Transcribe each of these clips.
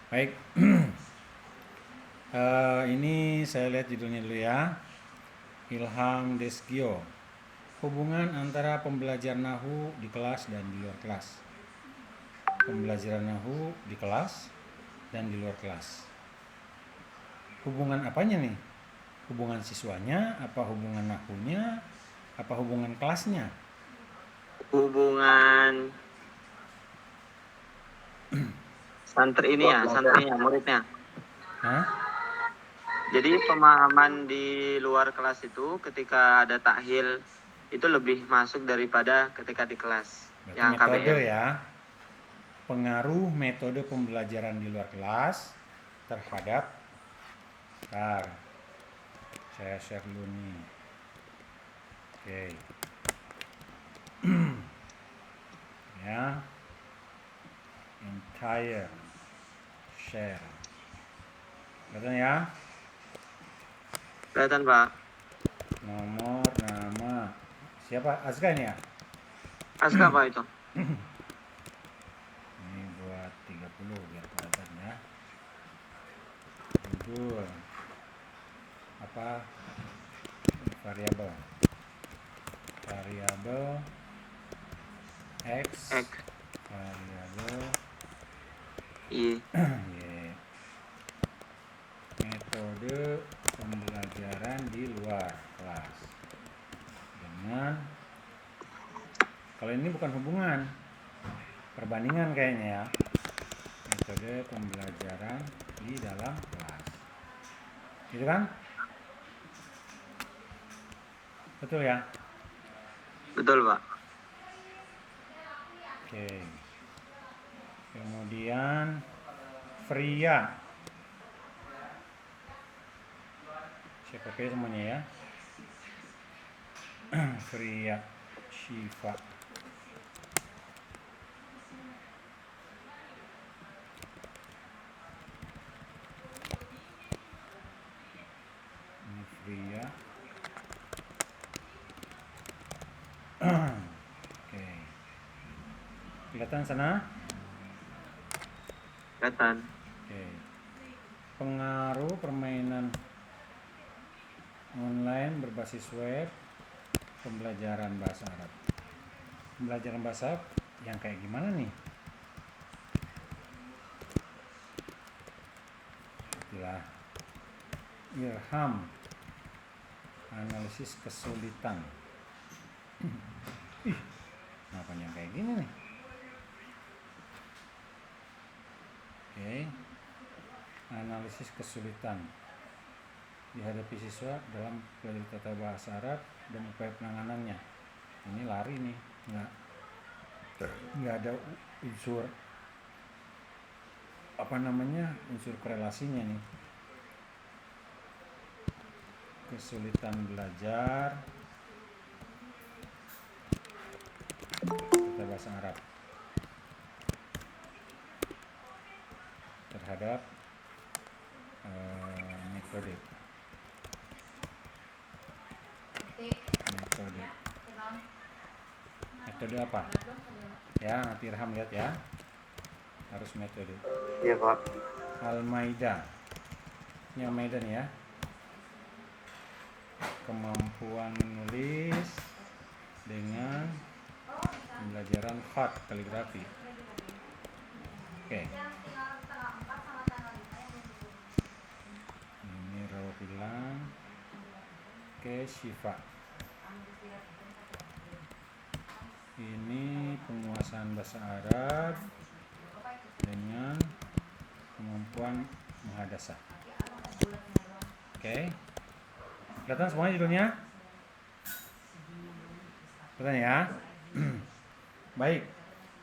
Baik, ini saya lihat judulnya dulu ya. Ilham Desgio. Hubungan antara pembelajar Nahu di kelas dan di luar kelas. Pembelajaran Nahu di kelas dan di luar kelas. Hubungan apanya nih? Hubungan siswanya, apa hubungan Nahunya, apa hubungan kelasnya? Hubungan santrinya, muridnya. Hah? Jadi pemahaman di luar kelas itu ketika ada takhil itu lebih masuk daripada ketika di kelas Berarti yang metode KBM. ya. Pengaruh metode pembelajaran di luar kelas terhadap Bentar, saya share dulu nih. Oke. Ya, entire share. Kelihatan ya? Kelihatan, Pak? Nomor, nama. Siapa? Azka ini ya? Aska, Pak, itu. Ini buat 30 biar kelihatan ya. Judul. Apa? Variabel. Variabel X. X. Variabel I. Y. Metode pembelajaran di luar kelas. Dengan kalau ini bukan hubungan, perbandingan kayaknya ya. Metode pembelajaran di dalam kelas. Gitu kan? Betul ya? Betul, Pak. Oke. Kemudian Fria. Saya copy semuanya ya. Fria Shiva. Ini Fria. Oke. Kelihatan sana? Kelihatan. Oke. Pengaruh permainan online berbasis web, pembelajaran bahasa Arab. Pembelajaran bahasa Arab yang kayak gimana nih? Itulah Ilham, analisis kesulitan. Ih, kenapa yang kayak gini nih? Oke, analisis kesulitan dihadapi siswa dalam belajar tata bahasa Arab dan upaya penanganannya. Ini lari nih, nggak ada unsur unsur korelasinya nih. Kesulitan belajar tata bahasa Arab terhadap metode apa ya, nanti Irham lihat ya, harus metode. Iya, Pak. Al-Maidah, ini Al-Maidah nih ya, kemampuan menulis dengan pembelajaran khat kaligrafi. Oke. Ini Rawafilan. Oke, Syifa. Ini penguasaan bahasa Arab dengan kemampuan muhadasah. Oke. Kelihatan semuanya judulnya? Kelihatan ya? Baik.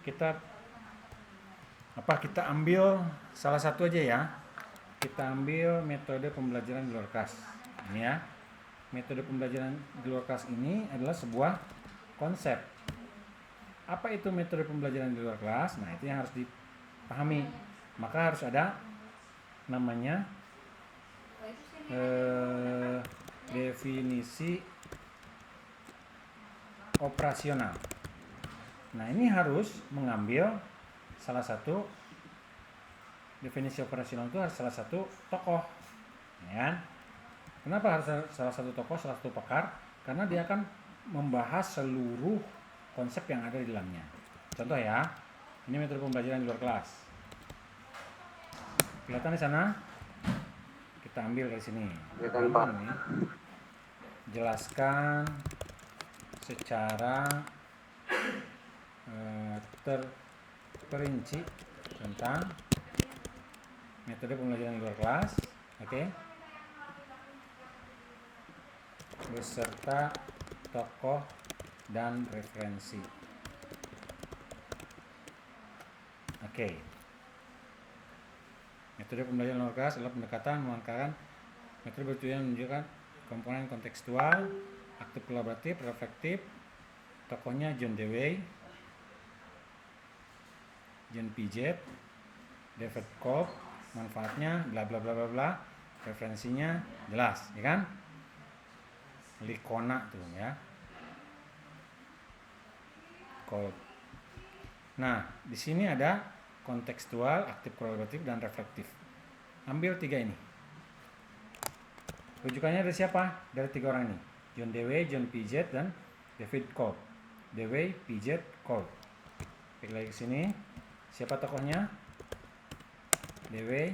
Kita ambil salah satu aja ya. Kita ambil metode pembelajaran di luar kelas. Ini ya. Metode pembelajaran di luar kelas ini adalah sebuah konsep. Apa itu metode pembelajaran di luar kelas? Nah, itu yang harus dipahami. Maka harus ada namanya definisi operasional. Nah, ini harus mengambil salah satu definisi operasional itu harus salah satu tokoh, ya kan? Kenapa harus salah satu tokoh, salah satu pakar? Karena dia akan membahas seluruh konsep yang ada di dalamnya. Contoh ya, ini metode pembelajaran di luar kelas. Kelihatan di sana? Kita ambil dari sini. Kelihatan, Pak. Ini jelaskan secara terperinci tentang metode pembelajaran di luar kelas, oke? Beserta tokoh dan referensi. Oke. Metode pembelajaran luar kelas adalah pendekatan melangkahkan metode bertujuan menunjukkan komponen kontekstual, aktif kolaboratif, reflektif. Tokohnya John Dewey, John Piaget, David Kolb. Manfaatnya bla bla bla bla bla. Referensinya jelas, ya kan? Likona tuh ya. Kolb. Nah, di sini ada kontekstual, aktif kolaboratif, dan reflektif. Ambil 3 ini. Rujukannya dari siapa? Dari 3 orang ini. John Dewey, John Piaget, dan David Kolb. Dewey, Piaget, Kolb. Klik lagi ke sini. Siapa tokohnya? Dewey,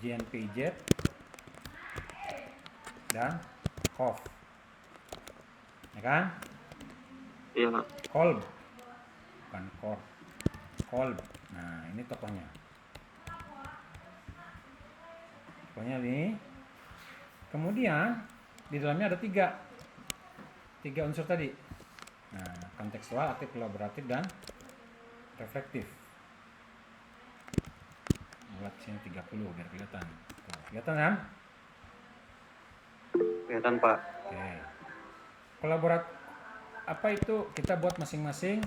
John Piaget, dan Kolb. Ya kan? Iya, Pak. Kolb. Bukan Kolb. Kolb. Nah, ini tokohnya. Tokohnya ini. Kemudian di dalamnya ada 3 unsur tadi. Nah, kontekstual, aktif kolaboratif, dan reflektif. Buat sini 30 biar kelihatan. Tuh, kelihatan kan? Kelihatan, Pak. Oke. Apa itu? Kita buat masing-masing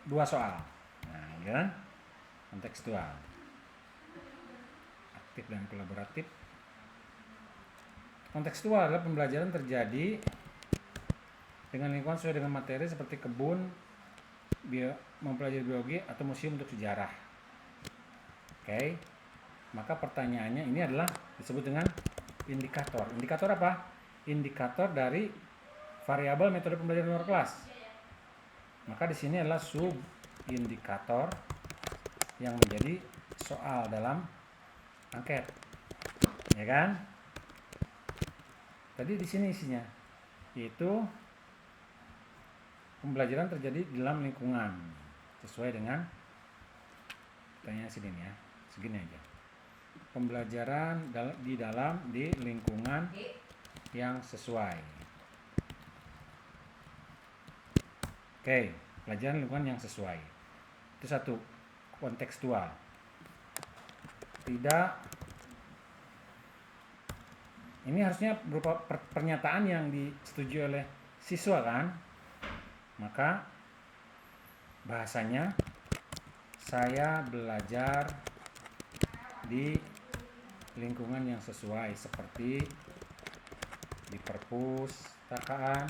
2 soal. Nah, ya kan? Kontekstual, aktif dan kolaboratif. Kontekstual adalah pembelajaran terjadi dengan lingkungan sesuai dengan materi seperti kebun, mempelajari biologi, atau museum untuk sejarah. Oke. Maka pertanyaannya ini adalah disebut dengan indikator. Indikator apa? Indikator dari variabel metode pembelajaran luar kelas. Maka di sini adalah sub indikator yang menjadi soal dalam angket. Ya kan? Tadi di sini isinya yaitu pembelajaran terjadi dalam lingkungan sesuai dengan pertanyaan sini ya. Segini aja. Pembelajaran di lingkungan yang sesuai. Oke, pelajaran lingkungan yang sesuai. Itu 1, kontekstual. Tidak, ini harusnya berupa pernyataan yang disetujui oleh siswa kan? Maka bahasanya saya belajar di lingkungan yang sesuai seperti di perpustakaan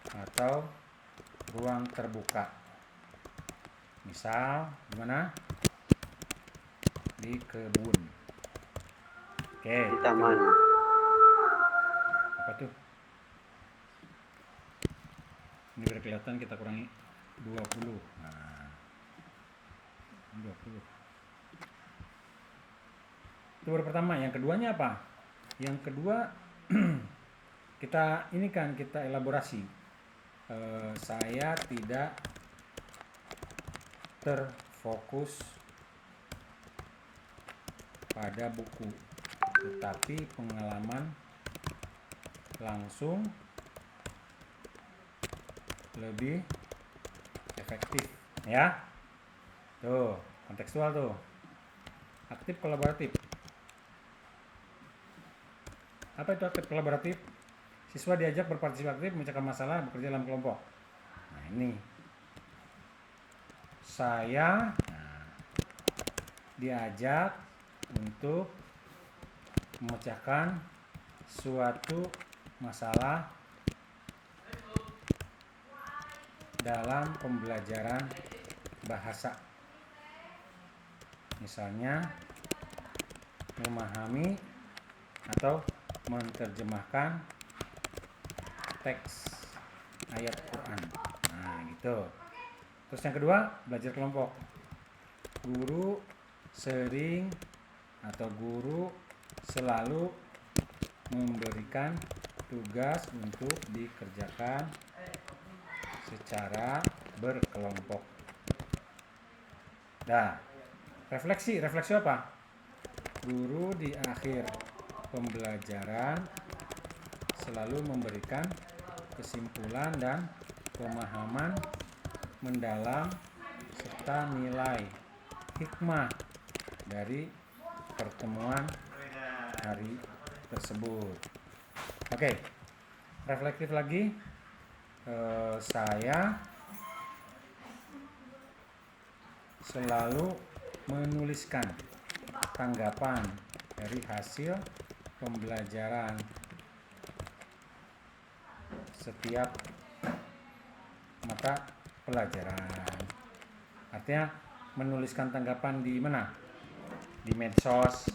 atau ruang terbuka. Misal gimana? Di kebun. Oke, Di taman. apa tuh? Ini biar kelihatan kita kurangi 20. Nah, 20. Itu baru pertama. Yang keduanya apa? Yang kedua kita elaborasi. Saya tidak terfokus pada buku, tetapi pengalaman langsung lebih efektif, ya. Tuh, kontekstual tuh. Aktif kolaboratif. Apa itu aktif kolaboratif? Siswa diajak berpartisipasi aktif, memecahkan masalah, bekerja dalam kelompok. Nah, ini. Saya diajak untuk memecahkan suatu masalah dalam pembelajaran bahasa. Misalnya memahami atau menerjemahkan teks ayat Quran. Nah, gitu. Terus yang kedua, belajar kelompok. Guru sering atau guru selalu memberikan tugas untuk dikerjakan secara berkelompok. Nah, refleksi apa? Guru di akhir pembelajaran selalu memberikan kesimpulan dan pemahaman mendalam serta nilai hikmah dari pertemuan hari tersebut. Oke, reflektif lagi. Saya selalu menuliskan tanggapan dari hasil pembelajaran setiap mata pelajaran. Artinya menuliskan tanggapan di mana? Di medsos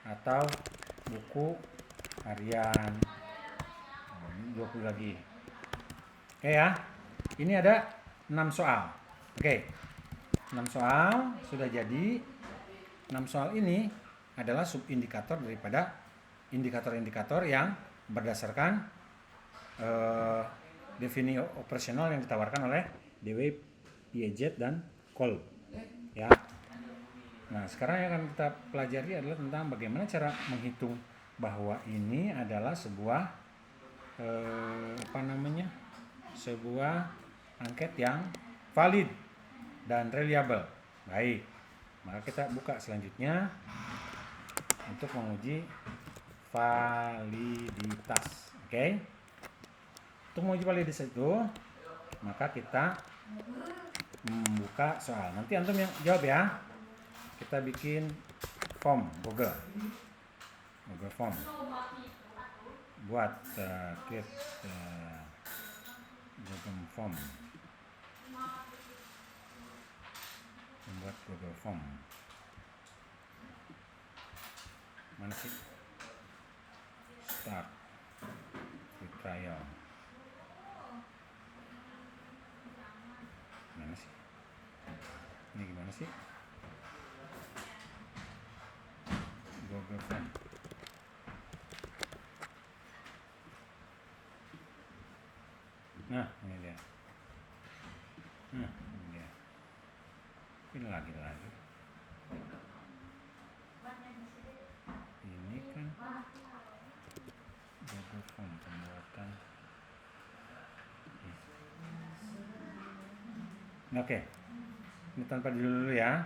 atau buku harian. 20 lagi. Oke ya. Ini ada 6 soal. Oke. 6 soal sudah jadi. 6 soal ini adalah subindikator daripada indikator-indikator yang berdasarkan definisi operasional yang ditawarkan oleh Dewey, Piaget, dan Kolb. Ya. Nah, sekarang yang akan kita pelajari adalah tentang bagaimana cara menghitung bahwa ini adalah sebuah sebuah angket yang valid dan reliable. Baik, maka kita buka selanjutnya untuk menguji validitas. Oke. Untuk menguji validitas itu, maka kita membuka soal. Nanti antum yang jawab ya. Kita bikin form Google Form. Buat create Google Form. Membuat Google Form. Mana sih? Start free trial. Mana sih? Ini gimana sih? Google Form. Nah, ini dia. Nah, ini dia. Ini lagi. Ini kan Google Form pembuatan. Oke. Ini tanpa judul dulu ya.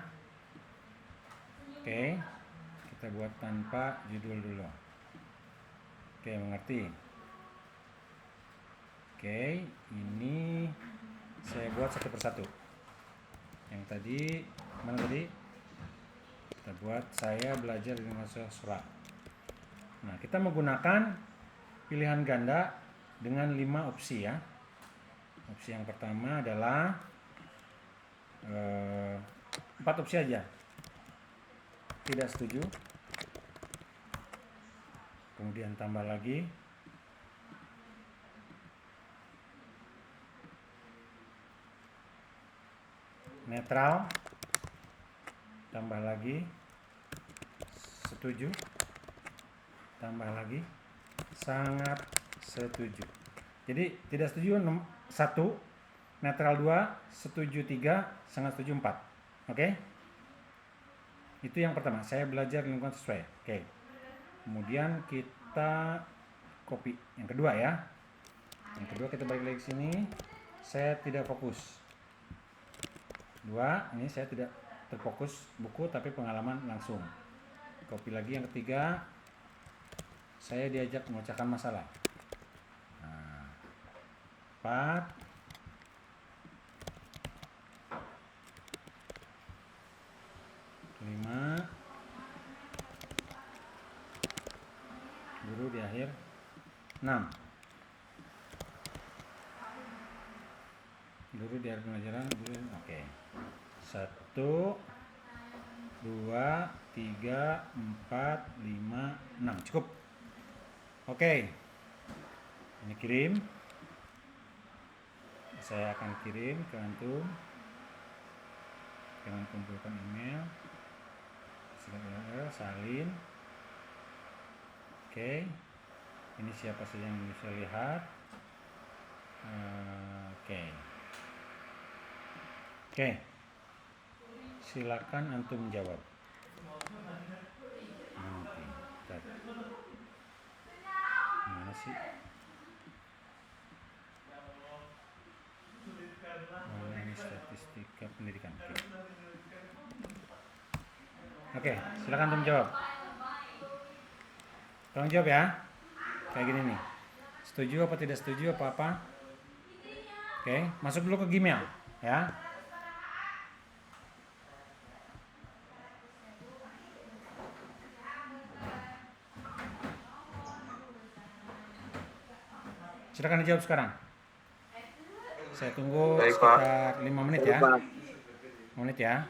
Oke. Kita buat tanpa judul dulu. Oke, mengerti? Oke, ini saya buat satu persatu. Yang tadi, mana tadi? Kita buat saya belajar dengan surat. Nah, kita menggunakan pilihan ganda dengan 5 opsi ya. Opsi yang pertama adalah 4 opsi aja. Tidak setuju. Kemudian tambah lagi. Netral. Tambah lagi. Setuju. Tambah lagi. Sangat setuju. Jadi tidak setuju 1, netral 2, setuju 3, sangat setuju 4. Oke? Itu yang pertama, saya belajar lingkungan sesuai. Oke. Kemudian kita copy. Yang kedua ya. Yang kedua kita balik lagi ke sini. Saya tidak fokus. 2, ini saya tidak terfokus buku tapi pengalaman langsung. Copy lagi yang ketiga. Saya diajak memecahkan masalah. Nah, 4. Kelima, guru di akhir. 6. Guru di area pembelajaran. Oke. 1, 2, 3, 4, 5, 6. Cukup. Oke. Ini kirim. Saya akan kirim ke antum. Jangan kumpulkan email. Salin. Oke. Ini siapa saja yang bisa lihat. Oke. Oke. Silakan antum jawab. Nanti. Mana sih? Ini statistika pendidikan. Oke, silakan antum jawab. Tolong jawab ya. Kayak gini nih. Setuju apa tidak setuju apa-apa? Oke, masuk dulu ke Gmail ya. Silakan dijawab sekarang. Saya tunggu Baik, Pak. sekitar 5 menit ya. 5 menit ya.